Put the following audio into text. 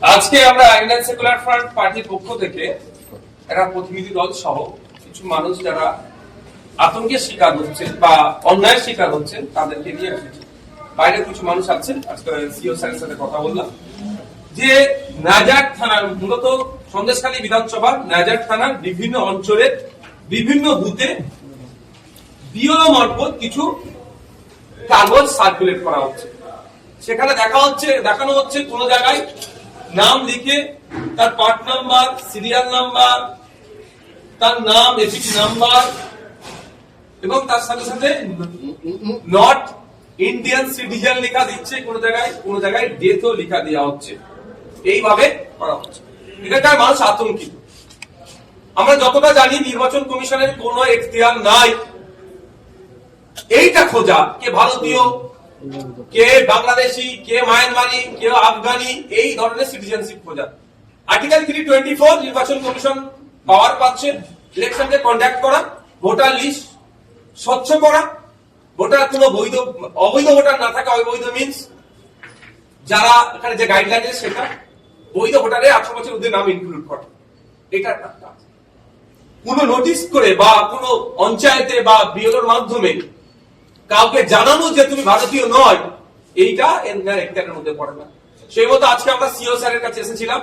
আজকে আমরা Indian secular front পার্টির পক্ষ থেকে একটা প্রতিনিধি দল সহ কিছু মানুষ যারা আতঙ্কের শিকার হচ্ছেন বা অন্যায়ের শিকার হচ্ছেন তাদেরকে নিয়ে এসেছি। বাইরে কিছু মানুষ আছেন, আজকে সিও স্যারের সাথে কথা বললাম যে নাজার থানার, মূলত সন্দেশখালী বিধানসভার নাজার থানার বিভিন্ন অঞ্চলের বিভিন্ন বুথে বিএলও মারফত কিছু কাগজ সার্কুলেট করা হচ্ছে। সেখানে দেখানো হচ্ছে কোন জায়গায় নাম লিখে তার পার্ট নাম্বার, সিরিয়াল নাম্বার, তার নাম, এসিটি নাম্বার এবং তার সাথে সাথে নট ইন্ডিয়ান সিটিজেন লেখা দিচ্ছে, কোন জায়গায় ডেথও লেখা দেওয়া হচ্ছে। এইভাবে করা হচ্ছে, এটাকার মানুষ আতঙ্কিত। আমরা যতটা জানি নির্বাচন কমিশনের কোনো এখতিয়ার নাই এইটা খোঁজা কে ভারতীয়, কে বাংলাদেশি, কে মায়ানমারি, কে আফগানি, এই ধরনের সিটিজেনশিপ খোঁজা। আর্টিকেল 324 নির্বাচন কমিশন পাওয়ার পাচ্ছে ইলেকশনকে কন্ডাক্ট করা, ভোটার লিস্ট স্বচ্ছ করা, ভোটার কোনো অবৈধ ভোটার না থাকা, অবৈধ মিনস যারা এখানে যে গাইডলাইন আছে সেটা বৈধ ভোটারে 18 বছর অবধি নাম ইনক্লুড করা। এটা কোনো নোটিশ করে বা কোনো পঞ্চায়েতে বা বিএলওর মাধ্যমে কাউকে জানানো যে তুমি ভারতীয় নয়, এইটা এর মধ্যে পড়ে না। সেই মতো আজকে আমরা সিও স্যারের কাছে এসেছিলাম।